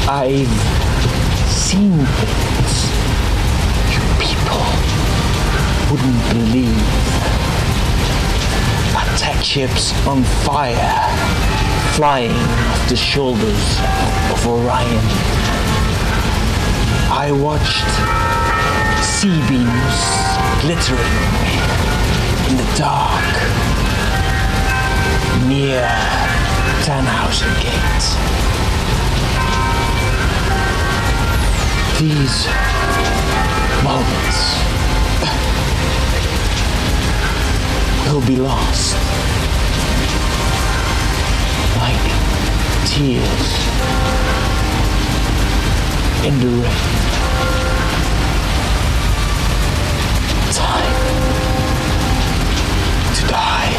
I've seen things you people wouldn't believe. Attack ships on fire, flying off the shoulders of Orion. I watched sea beams glittering in the dark near Tannhausen Gate. These moments will be lost like tears in the rain. Time to die.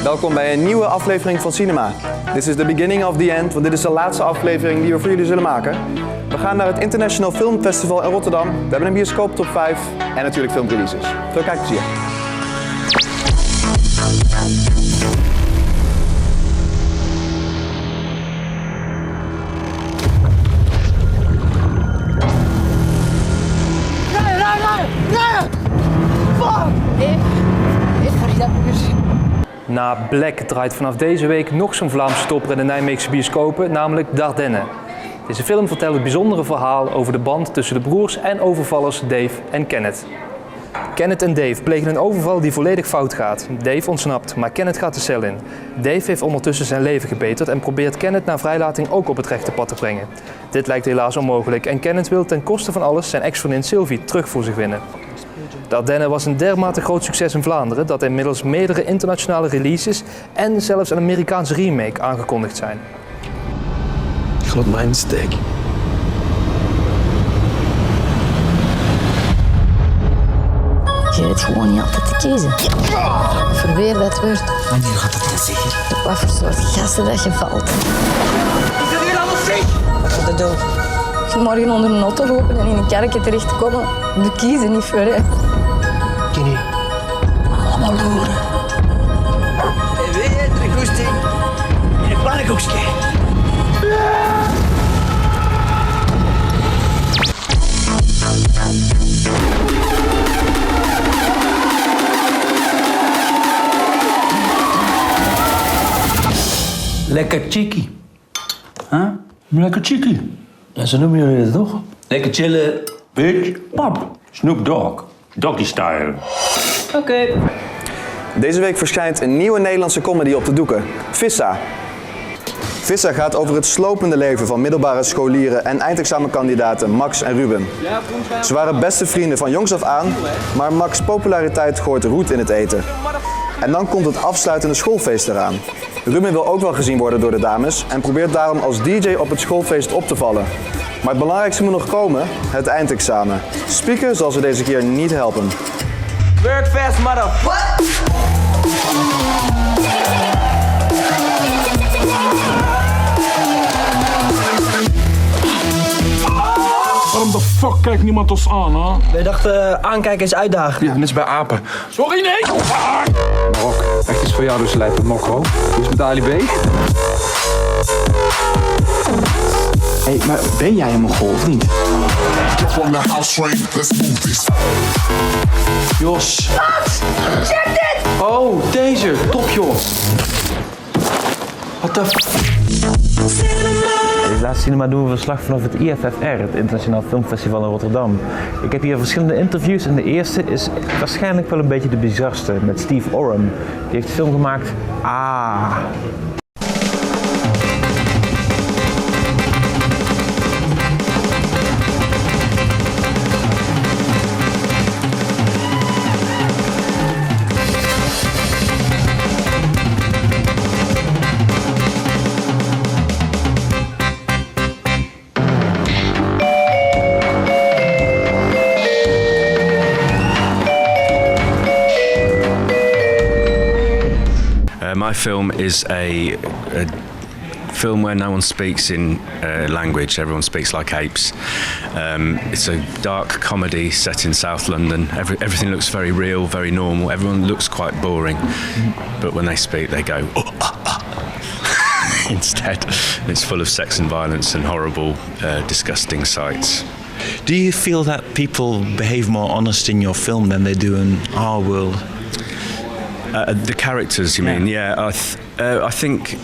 Welkom bij een nieuwe aflevering van Cinimma. This is the beginning of the end, want dit is de laatste aflevering die we voor jullie zullen maken. We gaan naar het International Film Festival in Rotterdam. We hebben een bioscoop top 5 en natuurlijk filmreleases. Veel kijkplezier. Na Black draait vanaf deze week nog zo'n Vlaamse topper in de Nijmeegse bioscopen, namelijk Dardenne. Deze film vertelt het bijzondere verhaal over de band tussen de broers en overvallers Dave en Kenneth. Kenneth en Dave plegen een overval die volledig fout gaat. Dave ontsnapt, maar Kenneth gaat de cel in. Dave heeft ondertussen zijn leven gebeterd en probeert Kenneth na vrijlating ook op het rechte pad te brengen. Dit lijkt helaas onmogelijk en Kenneth wil ten koste van alles zijn ex-vriendin Sylvie terug voor zich winnen. Dardenne was een dermate groot succes in Vlaanderen dat er inmiddels meerdere internationale releases en zelfs een Amerikaanse remake aangekondigd zijn. Groot mindsteek. Je weet gewoon niet altijd te kiezen. Voor weer dat wordt. Wanneer gaat dat dan zeggen? Op wat voor soort gasten dat je valt. Is dat hier allemaal ziek? Wat gaat dat doen? Je morgen onder een auto lopen en in een kerkje terechtkomen. We kiezen niet voor, hè. Kenny. Allemaal loeren. En weet je, de goesting in een pannenkoekje. Lekker chickie. Huh? Lekker chickie. Ja, zo noemen jullie het toch? Lekker chillen. Bitch. Pap. Snoop Dogg. Doggy style. Oké. Deze week verschijnt een nieuwe Nederlandse comedy op de doeken. Vissa. Vissa gaat over het slopende leven van middelbare scholieren en eindexamenkandidaten Max en Ruben. Ze waren beste vrienden van jongs af aan, maar Max' populariteit gooit roet in het eten. En dan komt het afsluitende schoolfeest eraan. Ruben wil ook wel gezien worden door de dames en probeert daarom als DJ op het schoolfeest op te vallen. Maar het belangrijkste moet nog komen, het eindexamen. Spieken zal ze deze keer niet helpen. Work fast, mother. What? Waarom de fuck kijkt niemand ons aan, hè? Wij dachten aankijken is uitdagen. Ja, net als bij apen. Sorry, nee! Marok, echt iets voor jou dus lijp met Mokro. Dus met Ali B. Hé, maar ben jij een Mongool of niet? Jos. Wat? Check dit! Oh, deze. Top, joh. Wat de f... Deze laatste Cinimma doen we verslag vanaf het IFFR, het Internationaal Filmfestival in Rotterdam. Ik heb hier verschillende interviews en de eerste is waarschijnlijk wel een beetje de bizarste met Steve Oram. Die heeft de film gemaakt Ah. My film is a film where no one speaks in language, everyone speaks like apes. It's a dark comedy set in South London. Everything looks very real, very normal. Everyone looks quite boring, but when they speak they go oh, ah, ah. Instead. It's full of sex and violence and horrible, disgusting sights. Do you feel that people behave more honest in your film than they do in our world? The characters, you mean? Yeah, I think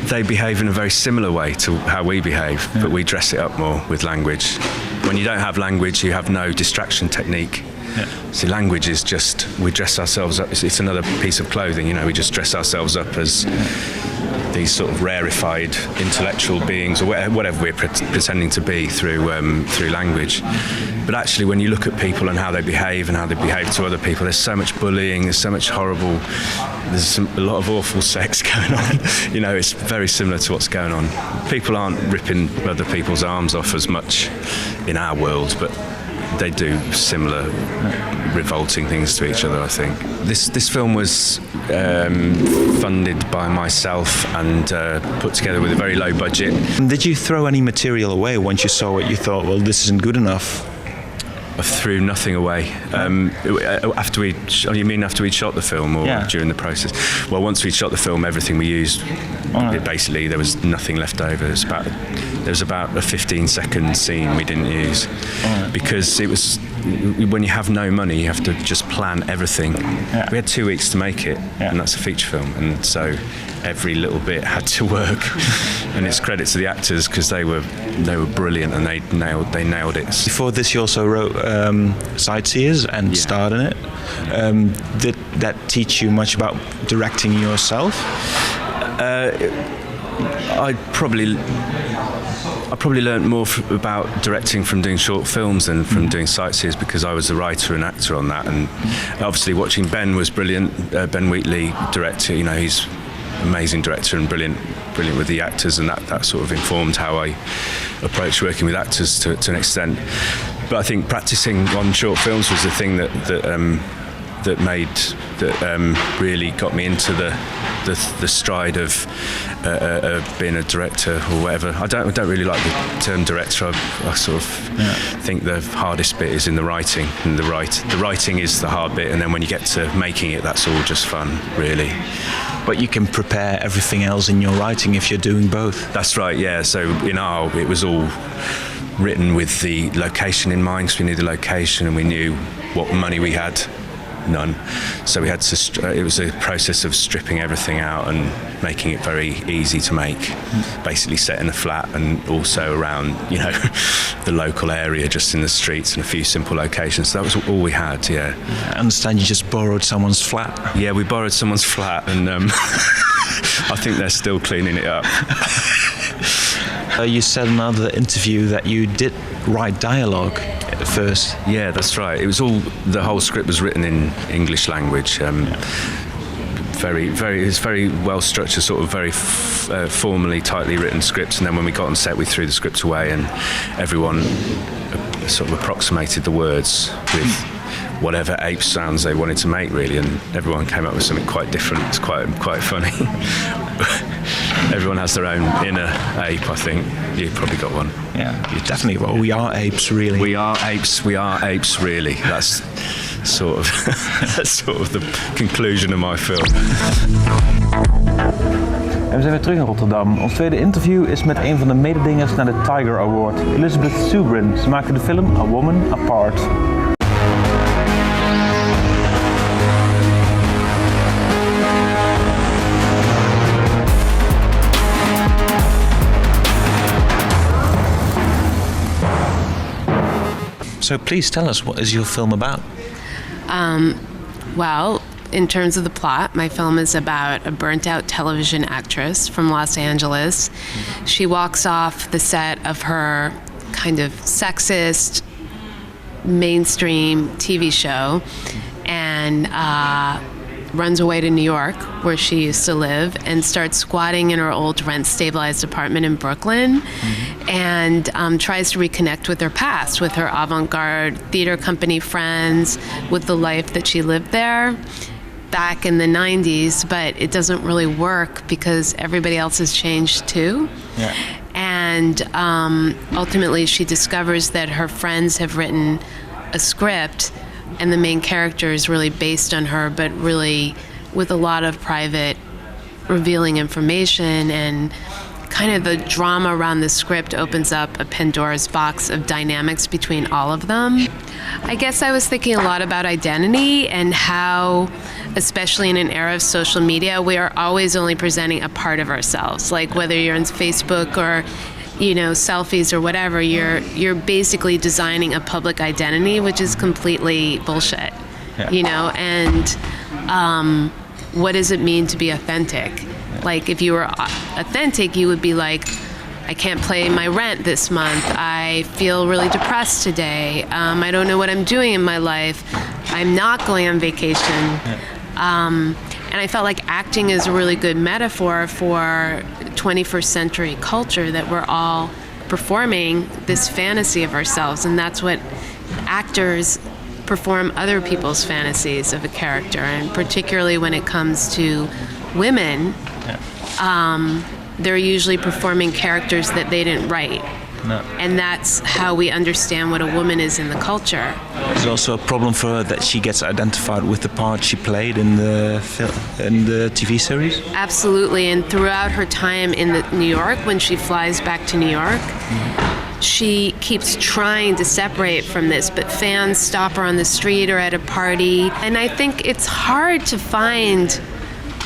they behave in a very similar way to how we behave, but we dress it up more with language. When you don't have language, you have no distraction technique. Yeah. See, language is just, we dress ourselves up, it's another piece of clothing, you know, we just dress ourselves up as these sort of rarefied intellectual beings, or whatever we're pretending to be through language. But actually, when you look at people and how they behave to other people, there's so much bullying, there's so much horrible, there's a lot of awful sex going on. You know, it's very similar to what's going on. People aren't ripping other people's arms off as much in our world, but they do similar revolting things to each other, I think. This film was funded by myself and put together with a very low budget. Did you throw any material away once you saw it? You thought, well, this isn't good enough? I threw nothing away. After we shot the film, or during the process? Well, once we shot the film, everything we used, basically there was nothing left over. There was about a 15-second scene we didn't use, because it was, when you have no money, you have to just plan everything. Yeah. We had 2 weeks to make it, and that's a feature film, and so every little bit had to work. And it's credit to the actors, because they were brilliant and they nailed it. Before this, you also wrote Sightseers and starred in it. Did that teach you much about directing yourself? I probably learned more about directing from doing short films than from doing Sightseers, because I was a writer and actor on that. And obviously watching Ben was brilliant. Ben Wheatley, director, you know, he's an amazing director and brilliant with the actors, and that sort of informed how I approach working with actors to an extent. But I think practicing on short films was the thing that really got me into the stride of being a director or whatever. I don't really like the term director. I sort of think the hardest bit is in the writing, and the writing is the hard bit, and then when you get to making it, that's all just fun, really. But you can prepare everything else in your writing if you're doing both. That's right, yeah. So in our, it was all written with the location in mind, because we knew the location and we knew what money we had. None. So we had to, it was a process of stripping everything out and making it very easy to make, basically set in a flat and also around, you know, the local area, just in the streets and a few simple locations. So that was all we had, yeah. I understand you just borrowed someone's flat. Yeah, we borrowed someone's flat, and I think they're still cleaning it up. You said in another interview that you did write dialogue at first. Yeah, that's right. It was the whole script was written in English language. It's very well structured, sort of very formally, tightly written scripts. And then when we got on set, we threw the script away, and everyone sort of approximated the words with whatever ape sounds they wanted to make, really, and everyone came up with something quite different. It's quite funny. Everyone has their own inner ape, I think. You've probably got one. Yeah, you definitely. Well, we are apes, really. We are apes, really. That's sort of the conclusion of my film. En we zijn weer terug in Rotterdam. Ons tweede interview is met een van de mededingers naar de Tiger Award, Elizabeth Subrin. Ze maakte de film A Woman Apart. So please tell us, what is your film about? Well, in terms of the plot, my film is about a burnt-out television actress from Los Angeles. She walks off the set of her kind of sexist, mainstream TV show and runs away to New York, where she used to live, and starts squatting in her old rent-stabilized apartment in Brooklyn, and tries to reconnect with her past, with her avant-garde theater company friends, with the life that she lived there back in the 90s, but it doesn't really work because everybody else has changed too. Yeah. And ultimately she discovers that her friends have written a script and the main character is really based on her, but really with a lot of private revealing information, and kind of the drama around the script opens up a Pandora's box of dynamics between all of them. I guess I was thinking a lot about identity and how, especially in an era of social media, we are always only presenting a part of ourselves. Like whether you're on Facebook or selfies or whatever, you're basically designing a public identity, which is completely bullshit. Yeah. And what does it mean to be authentic? Yeah. Like if you were authentic, you would be like, I can't pay my rent this month. I feel really depressed today. I don't know what I'm doing in my life. I'm not going on vacation. Yeah. And I felt like acting is a really good metaphor for 21st century culture, that we're all performing this fantasy of ourselves, and that's what actors perform, other people's fantasies of a character, and particularly when it comes to women, they're usually performing characters that they didn't write. No. And that's how we understand what a woman is in the culture. There's also a problem for her that she gets identified with the part she played in the TV series? Absolutely, and throughout her time in New York, when she flies back to New York, she keeps trying to separate from this, but fans stop her on the street or at a party. And I think it's hard to find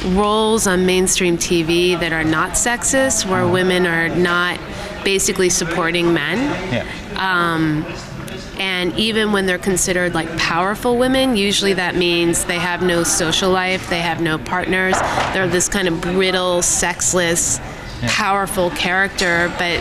roles on mainstream TV that are not sexist, where women are not basically supporting men. Yeah. And even when they're considered like powerful women, usually that means they have no social life, they have no partners, they're this kind of brittle, sexless, powerful character, but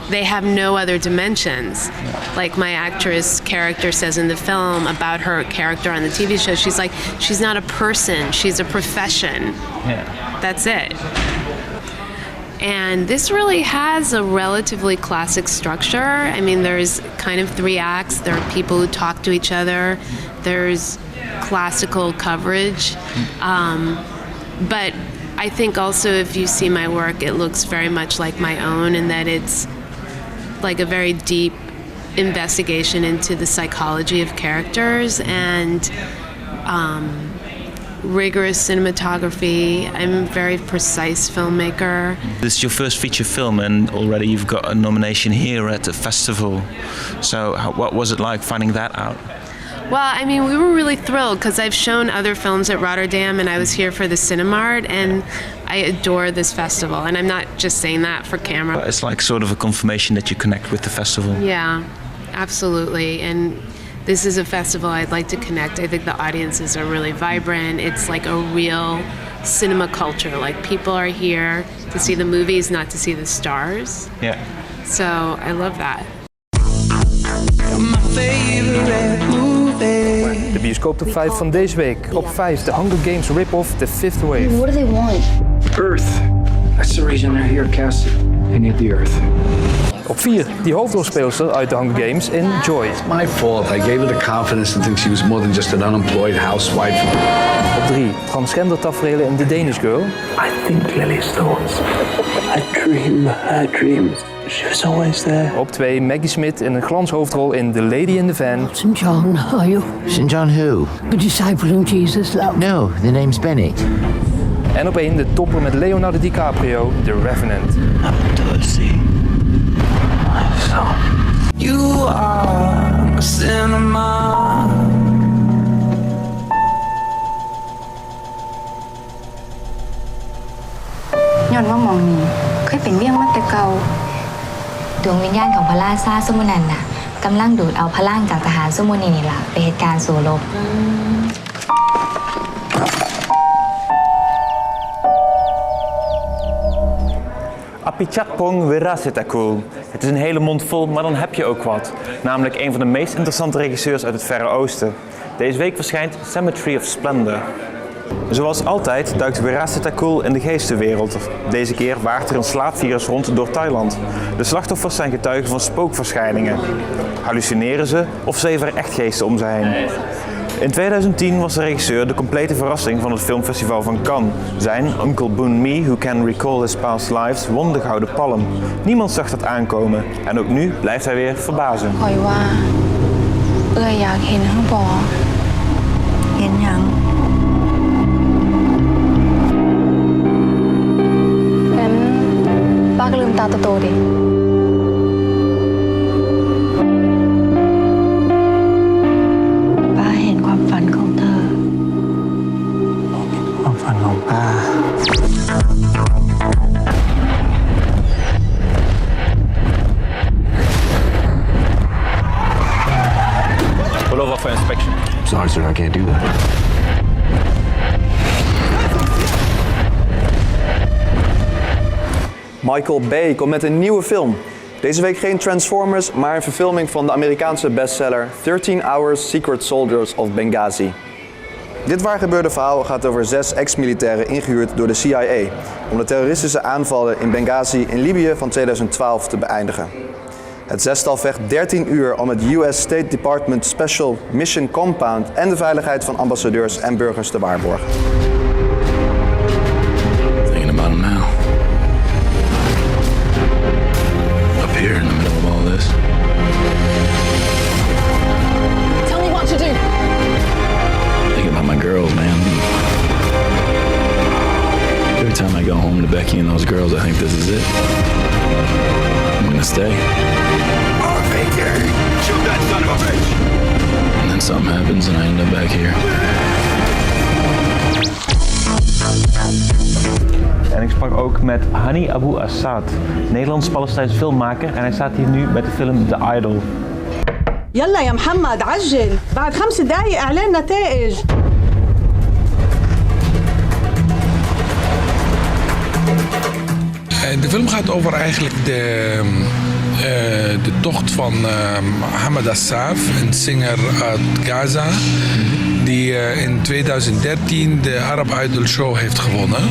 they have no other dimensions. Yeah. Like my actress character says in the film about her character on the TV show, she's like, she's not a person, she's a profession. Yeah. That's it. And this really has a relatively classic structure. I mean, there's kind of 3 acts. There are people who talk to each other. There's classical coverage. But I think also if you see my work, it looks very much like my own, in that it's like a very deep investigation into the psychology of characters and rigorous cinematography. I'm a very precise filmmaker. This is your first feature film, and already you've got a nomination here at the festival. So what was it like finding that out? Well, I mean, we were really thrilled because I've shown other films at Rotterdam, and I was here for the Cinimma, and I adore this festival. And I'm not just saying that for camera. But it's like sort of a confirmation that you connect with the festival. Yeah, absolutely. And this is a festival I'd like to connect. I think the audiences are really vibrant. It's like a real cinema culture. Like people are here to see the movies, not to see the stars. Yeah. So I love that. De bioscoop top 5 van deze week. Op 5 de Hunger Games rip-off The Fifth Wave. What do they want? Earth. That's the reason they're here, Cassie. They need the Earth. Op 4 die hoofdrolspeelster uit de Hunger Games in Joy. It's my fault. I gave her the confidence to think she was more than just an unemployed housewife. Op 3 transgender taferelen in The Danish Girl. I think Lily's thoughts. I dream her dreams. She was always there. Op 2 Maggie Smith in een glanshoofdrol in The Lady in the Van. St. John, are you? St. John who? The disciple of Jesus, love. No, the name's Benny. En op 1 de topper met Leonardo DiCaprio, The Revenant. I'm thirsty. My son. You are a cinema. Nhọnว่ามองนี้เคยเป็นเมี่ยงมาแต่เก่า ดวงวิญญาณของพระราชาสมุนันท์น่ะ กำลังดูดเอาพลังจากทหารซุมื้อนี้นี่ล่ะไปเหตุการณ์สู้รบ Apichatpong Wirasitakul. Het is een hele mond vol, maar dan heb je ook wat. Namelijk een van de meest interessante regisseurs uit het Verre Oosten. Deze week verschijnt Cemetery of Splendor. Zoals altijd duikt Wirasitakul in de geestenwereld. Deze keer waart er een slaapvirus rond door Thailand. De slachtoffers zijn getuigen van spookverschijningen. Hallucineren ze of zweven er echt geesten om ze heen? In 2010 was de regisseur de complete verrassing van het filmfestival van Cannes. Zijn Uncle Boon Me, Who Can Recall His Past Lives, won de Gouden Palm. Niemand zag dat aankomen en ook nu blijft hij weer verbazen. คอยว่าอยากเห็นข้างบอเห็นยังงั้นป้าก็ลืมตาโตๆดิ Pull over for inspection. Sorry, sir, I can't do that. Michael Bay komt met een nieuwe film. Deze week geen Transformers, maar een verfilming van de Amerikaanse bestseller 13 Hours Secret Soldiers of Benghazi. Dit waargebeurde verhaal gaat over 6 ex-militairen ingehuurd door de CIA om de terroristische aanvallen in Benghazi in Libië van 2012 te beëindigen. Het zestal vecht 13 uur om het US State Department Special Mission Compound en de veiligheid van ambassadeurs en burgers te waarborgen. Thinking about him now. Up here in the middle of all this. Tell me what to do. Thinking about my girls, man. Every time I go home to Becky and those girls, I think this is it. I'm gonna stay. Shoot that son of a bitch! And then something happens and I end up back here. En ik sprak ook met Hani Abu Assad, Nederlands-Palestijnse filmmaker, en hij staat hier nu met de film The Idol. يلا يا محمد عجل بعد 5 دقايق اعلان نتائج. De film gaat over eigenlijk de tocht van Mohammed Assaf, een zanger uit Gaza, die in 2013 de Arab Idol Show heeft gewonnen.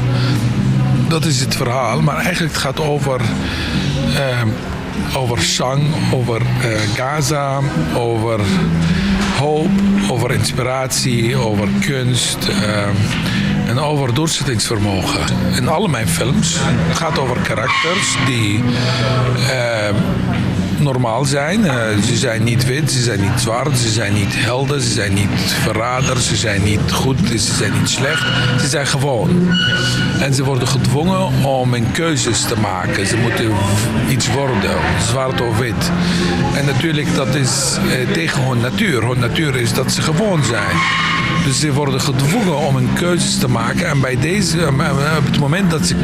Dat is het verhaal, maar eigenlijk het gaat over zang, over Gaza, over hoop, over inspiratie, over kunst. En over doorzettingsvermogen. In alle mijn films gaat over karakters die normaal zijn. Ze zijn niet wit, ze zijn niet zwart, ze zijn niet helden, ze zijn niet verraders, ze zijn niet goed, ze zijn niet slecht. Ze zijn gewoon. En ze worden gedwongen om een keuzes te maken. Ze moeten iets worden, zwart of wit. En natuurlijk dat is tegen hun natuur. Hun natuur is dat ze gewoon zijn. Dus ze worden gedwongen om een keuzes te maken. En bij op het moment dat ze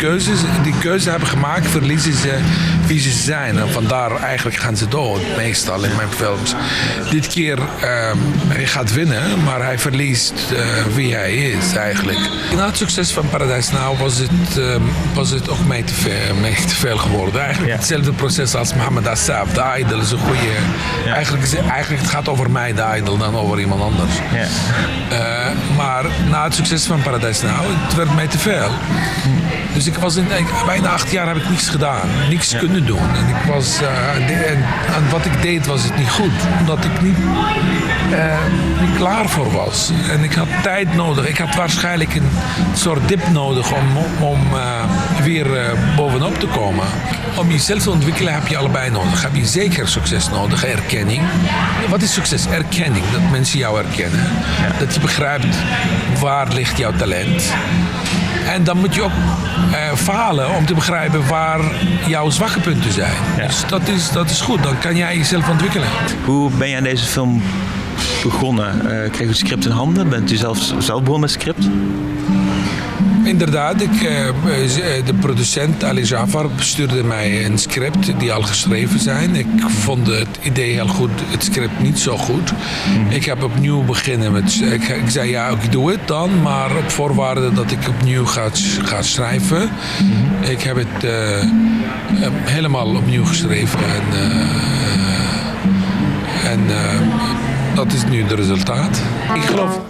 die keuze hebben gemaakt, verliezen ze wie ze zijn. En vandaar eigenlijk gaan ze dood, meestal in mijn films. Dit keer, hij gaat winnen, maar hij verliest wie hij is eigenlijk. Na het succes van Paradise Now was het ook mij te veel geworden. Eigenlijk hetzelfde proces als Mohammed Assaf. De Idol is een goede... Eigenlijk het gaat over mij, de Idol, dan over iemand anders. Maar na het succes van Paradise Now, het werd mij te veel. Dus ik was bijna 8 jaar heb ik niks gedaan, niks kunnen doen. En ik was, en wat ik deed was het niet goed, omdat ik niet klaar voor was. En ik had tijd nodig, ik had waarschijnlijk een soort dip nodig om weer bovenop te komen. Om jezelf te ontwikkelen heb je allebei nodig. Heb je zeker succes nodig, erkenning. Wat is succes? Erkenning, dat mensen jou herkennen. Dat je begrijpt waar ligt jouw talent. En dan moet je ook falen om te begrijpen waar jouw zwakke punten zijn. Ja. Dus dat is goed, dan kan jij jezelf ontwikkelen. Hoe ben je aan deze film begonnen? Kreeg je het script in handen? Bent u zelf begonnen met script? Inderdaad, de producent Ali Jafar stuurde mij een script die al geschreven zijn. Ik vond het idee heel goed, het script niet zo goed. Ik heb opnieuw beginnen met... Ik zei ja, ik doe het dan, maar op voorwaarde dat ik opnieuw ga schrijven. Ik heb het helemaal opnieuw geschreven en dat is nu het resultaat. Ik geloof...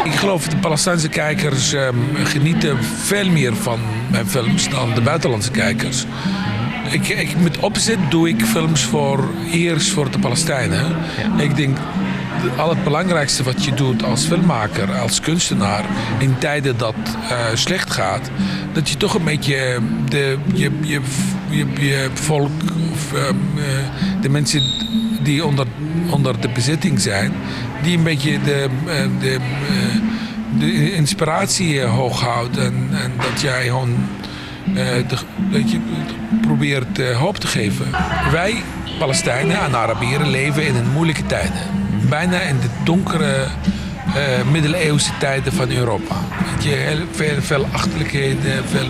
Ik geloof de Palestijnse kijkers genieten veel meer van mijn films dan de buitenlandse kijkers. Met opzet doe ik films eerst voor de Palestijnen. Ja. Ik denk al het belangrijkste wat je doet als filmmaker, als kunstenaar, in tijden dat slecht gaat, dat je toch een beetje je volk of de mensen die onder de bezetting zijn, die een beetje de inspiratie hoog houdt en dat jij gewoon dat je probeert hoop te geven. Wij, Palestijnen en Arabieren, leven in een moeilijke tijden. Bijna in de donkere middeleeuwse tijden van Europa. Veel achterlijkheden, veel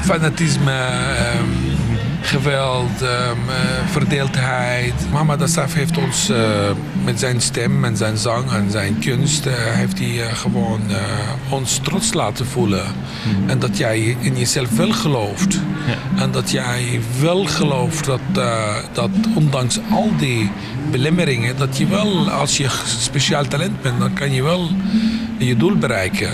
fanatisme, geweld, verdeeldheid. Mohammed Assaf heeft ons met zijn stem en zijn zang en zijn kunst heeft hij gewoon ons trots laten voelen. En dat jij in jezelf wel gelooft. Ja. En dat jij wel gelooft dat ondanks al die belemmeringen, dat je wel, als je speciaal talent bent, dan kan je wel je doel bereiken.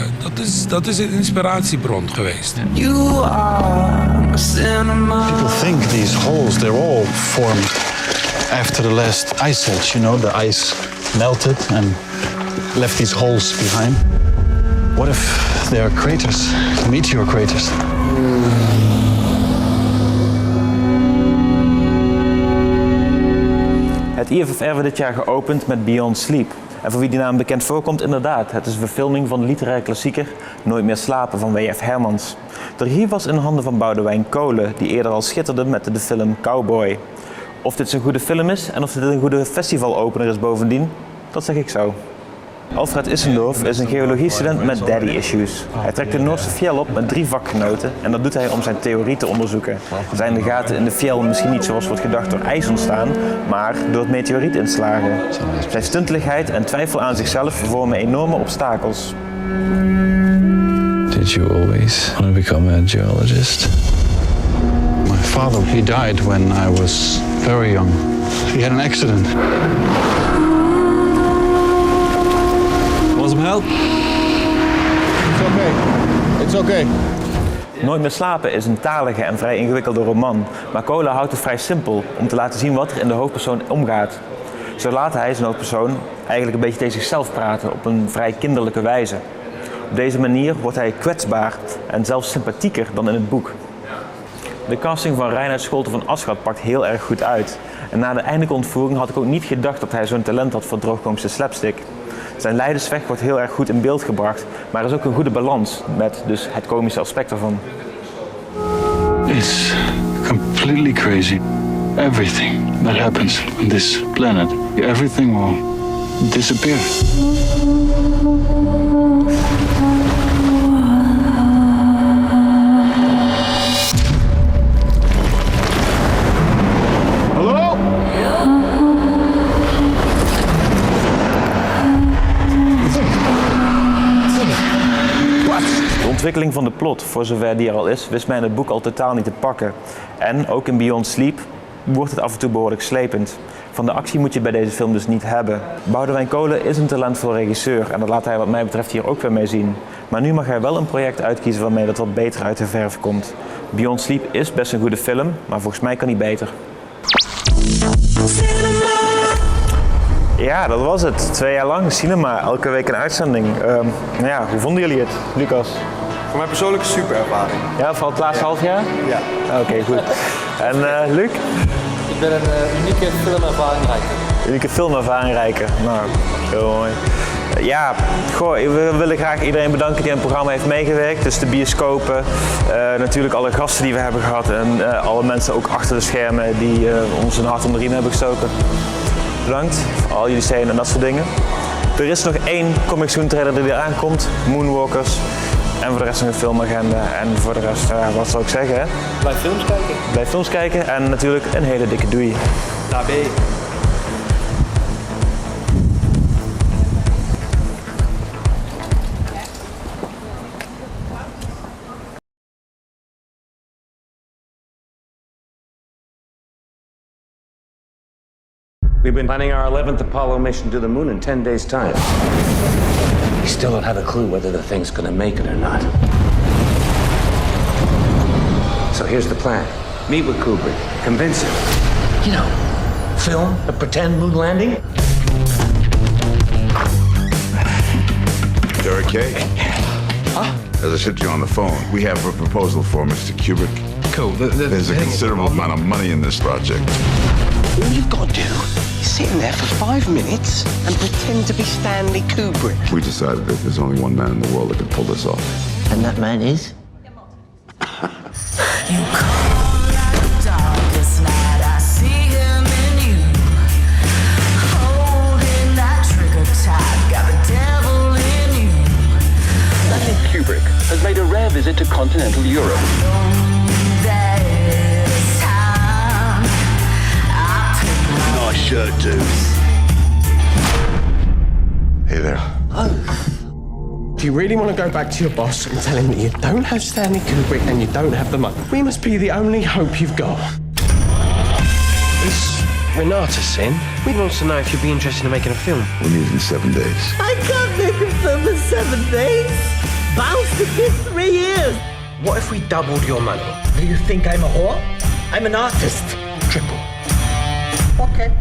Dat is een inspiratiebron geweest. You are Cinimma. People think these holes, they're all formed after the last ice age. You know, the ice melted and left these holes behind. What if they are craters, meteor craters? Het IFFR werd dit jaar geopend met Beyond Sleep. En voor wie die naam bekend voorkomt, inderdaad. Het is een verfilming van de literaire klassieker Nooit meer slapen van W.F. Hermans. De regie was in handen van Boudewijn Kolen, die eerder al schitterde met de film Cowboy. Of dit een goede film is en of dit een goede festivalopener is bovendien, dat zeg ik zo. Alfred Issendorf is een geologiestudent met daddy issues. Hij trekt de Noorse fjell op met 3 vakgenoten en dat doet hij om zijn theorie te onderzoeken. Zijn de gaten in de fjell misschien niet zoals wordt gedacht door ijs ontstaan, maar door het meteorietinslagen. Zijn stunteligheid en twijfel aan zichzelf vormen enorme obstakels. Did you always want to become a geologist? My father, he died when I was very young. He had an accident. Want some help? It's okay. It's okay. Nooit meer slapen is een talige en vrij ingewikkelde roman, maar Kolen houdt het vrij simpel om te laten zien wat er in de hoofdpersoon omgaat. Zo laat hij zijn hoofdpersoon eigenlijk een beetje tegen zichzelf praten op een vrij kinderlijke wijze. Op deze manier wordt hij kwetsbaar en zelfs sympathieker dan in het boek. De casting van Reinhard Scholte van Aschat pakt heel erg goed uit. En na de eindelijke ontvoering had ik ook niet gedacht dat hij zo'n talent had voor droogkomische slapstick. Zijn lijdensweg wordt heel erg goed in beeld gebracht, maar er is ook een goede balans met dus het komische aspect ervan. It's completely crazy. Everything that happens on this planet, everything will disappear. Hallo? De ontwikkeling van de plot, voor zover die er al is, wist mij in het boek al totaal niet te pakken. En ook in Beyond Sleep wordt het af en toe behoorlijk slepend. Van de actie moet je bij deze film dus niet hebben. Boudewijn Kolen is een talentvolle regisseur en dat laat hij wat mij betreft hier ook weer mee zien. Maar nu mag hij wel een project uitkiezen waarmee dat wat beter uit de verf komt. Beyond Sleep is best een goede film, maar volgens mij kan hij beter. Ja, dat was het. 2 jaar lang Cinimma, elke week een uitzending. Nou ja, hoe vonden jullie het, Lucas? Voor mij persoonlijk een super ervaring. Ja, voor het laatste half jaar? Ja. Oké, goed. En Luc? Ik ben een unieke filmervaringrijker. Unieke filmervaringrijker. Nou, heel mooi. Ja, goh, we willen graag iedereen bedanken die aan het programma heeft meegewerkt. Dus de bioscopen, natuurlijk alle gasten die we hebben gehad en alle mensen ook achter de schermen die ons een hart onder de riem hebben gestoken. Bedankt voor al jullie stenen en dat soort dingen. Er is nog 1 Comic Soon trailer die eraan komt, Moonwalkers. En voor de rest nog een filmagenda. En voor de rest, wat zou ik zeggen, hè? Blijf films kijken. Blijf films kijken en natuurlijk een hele dikke doei. Daarbij. We've been planning our 11th Apollo mission to the moon in 10 days' time. We still don't have a clue whether the thing's gonna make it or not. So here's the plan. Meet with Kubrick, convince him. You know, film a pretend moon landing. You're okay? Huh? As I said to you on the phone, we have a proposal for Mr. Kubrick. Cool. There's a considerable amount of money in this project. All you've got to do is sit in there for 5 minutes and pretend to be Stanley Kubrick. We decided that there's only one man in the world that can pull this off. And that man is? Stanley Kubrick has made a rare visit to continental Europe. Nice shirt, dude. Hey there. Do you really want to go back to your boss and tell him that you don't have Stanley Kubrick and you don't have the money? We must be the only hope you've got. Is Renata Sin? We want to know if you'd be interested in making a film. We need it in 7 days. I can't make a film in 7 days. Bounce to be 3 years. What if we doubled your money? Do you think I'm a whore? I'm an artist. Triple. Okay.